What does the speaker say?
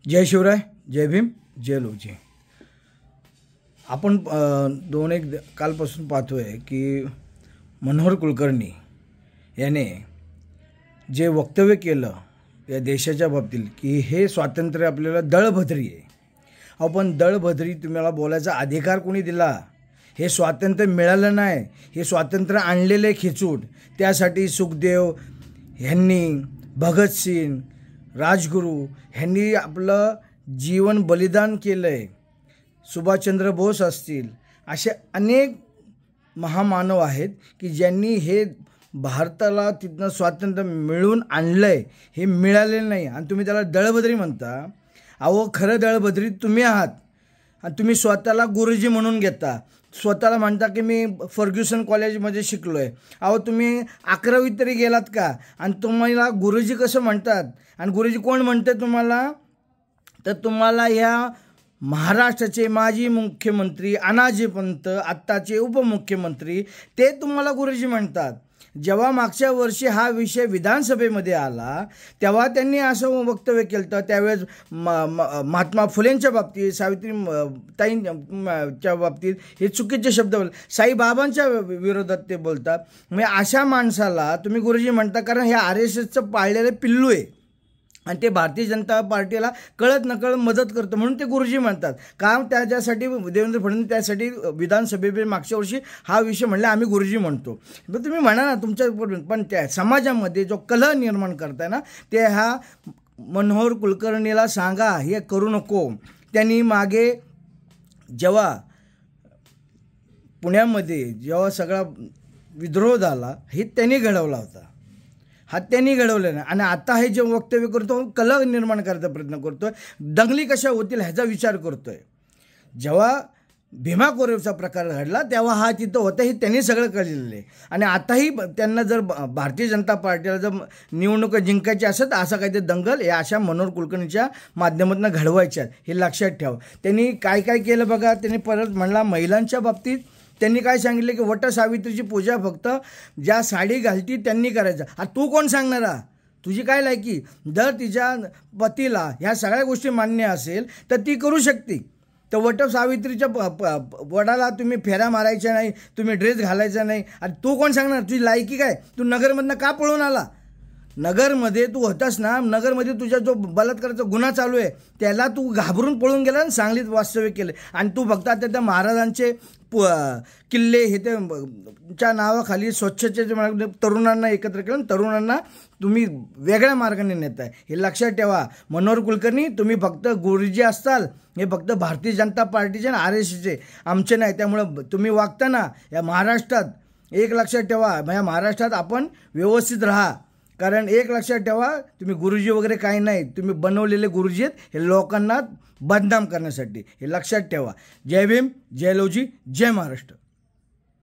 जय शिवराय, जय भीम, जय लोजी। आपण दोन एक कालपासून पाहतोय की मनोहर कुलकर्णी याने जे वक्तव्य केलं या देशाच्या बाबतीत की हे स्वातंत्र्य आपल्याला दळभद्री आहे। आपण दळभद्री तुम्हाला बोलायचा अधिकार कोणी दिला? हे स्वातंत्र्य मिळालं नाही, हे स्वातंत्र्य आणलेले खिचूट। त्यासाठी सुखदेव ह्यांनी, भगतसिंग, राजगुरू ह्यांनी आपलं जीवन बलिदान केलं आहे। सुभाषचंद्र बोस असतील, असे अनेक महामानव आहेत की ज्यांनी हे भारताला तिथनं स्वातंत्र्य मिळवून आणलं आहे। हे मिळालेलं नाही आणि तुम्ही त्याला दळभद्री म्हणता। अहो, खरं दळभद्री तुम्ही आहात आणि तुम्ही स्वतःला गुरुजी म्हणून घेता। स्वतःला म्हणता की मी फर्ग्युसन कॉलेजमध्ये शिकलो आहे। अहो, तुम्ही 11वीत तरी गेलात का? आणि तुम्हाला गुरुजी कसं म्हणतात? आणि गुरुजी कोण म्हणते तुम्हाला? तर तुम्हाला या महाराष्ट्राचे माजी मुख्यमंत्री अनाजी पंत, आत्ताचे उपमुख्यमंत्री, ते तुम्हाला गुरुजी म्हणतात। जेव्हा मागच्या वर्षी हा विषय विधानसभेमध्ये आला तेव्हा त्यांनी असं वक्तव्य केलं। त्यावेळेस महात्मा फुलेंच्या बाबतीत, सावित्रीताईंच्या बाबतीत हे चुकीचे शब्द बोल, साईबाबांच्या विरोधात ते बोलतात। म्हणजे अशा माणसाला तुम्ही गुरुजी म्हणता, कारण हे RSSचं पाळलेलं पिल्लू आहे आणि ते भारतीय जनता पार्टीला कळत नकळत मदत करतं, म्हणून ते गुरुजी म्हणतात। का? त्याच्यासाठी देवेंद्र फडणवीस त्यासाठी विधानसभेमध्ये मागच्या वर्षी हा विषय म्हणला, आम्ही गुरुजी म्हणतो। पण तुम्ही म्हणा ना तुमच्या, पण त्या समाजामध्ये जो कलह निर्माण करताय ना, ते हा मनोहर कुलकर्णीला सांगा हे करू नको। त्यांनी मागे जेव्हा पुण्यामध्ये जेव्हा सगळा विद्रोह झाला, हे त्यांनी घडवला होता, हा त्यांनी घडवलं नाही। आणि आता हे जे वक्तव्य करतो, कलह निर्माण करायचा प्रयत्न करतोय, दंगली कशा होतील ह्याचा विचार करतोय। जेव्हा भीमा कोरेगावचा प्रकार घडला तेव्हा हा तिथं होता, हे त्यांनी सगळं कळलेलं आहे। आणि आताही त्यांना जर भारतीय जनता पार्टीला जर निवडणुका जिंकायची असेल तर असं काहीतरी दंगल या अशा मनोहर कुलकर्णीच्या माध्यमातून घडवायच्या, हे लक्षात ठेवा। त्यांनी काय काय केलं बघा। त्यांनी परत म्हणला महिलांच्या बाबतीत त्यांनी काय सांगितलं की वटसावित्रीची पूजा फक्त ज्या साडी घालती त्यांनी करायचं। आता तू कोण सांगणारा? तुझी काय लायकी? जर तिच्या पतीला ह्या सगळ्या गोष्टी मान्य असेल तर ती करू शकते। तर वटसावित्रीच्या वडाला तुम्ही फेऱ्या मारायच्या नाही, तुम्ही ड्रेस घालायचा नाही। आणि तू कोण सांगणार? तुझी लायकी काय? तू नगरमधनं का पळून आला? नगरमध्ये तू होतास ना, नगरमध्ये तुझा जो बलात्काराचा गुन्हा चालू आहे त्याला तू घाबरून पळून गेला आणि सांगलीत वास्तव्य केलं। आणि तू फक्त आता त्या महाराजांचे किल्ले हे च्या नावाखाली स्वच्छतेचे तरुणांना एकत्र केलं, तरुणांना तुम्ही वेगळ्या मार्गाने नेताय, हे लक्षात ठेवा। मनोहर कुलकर्णी, तुम्ही फक्त गुरुजी असताल, हे फक्त भारतीय जनता पार्टीचे आणि RSSचे, आमचे नाही। त्यामुळं तुम्ही वागताना या महाराष्ट्रात एक लक्षात ठेवा, या महाराष्ट्रात आपण व्यवस्थित राहा। कारण एक लक्षात ठेवा, तुम्ही गुरुजी वगैरे काही नाही, तुम्ही बनवलेले गुरुजी आहेत हे लोकांना बदनाम करण्यासाठी, हे लक्षात ठेवा। जय भीम, जय लवजी, जय महाराष्ट्र।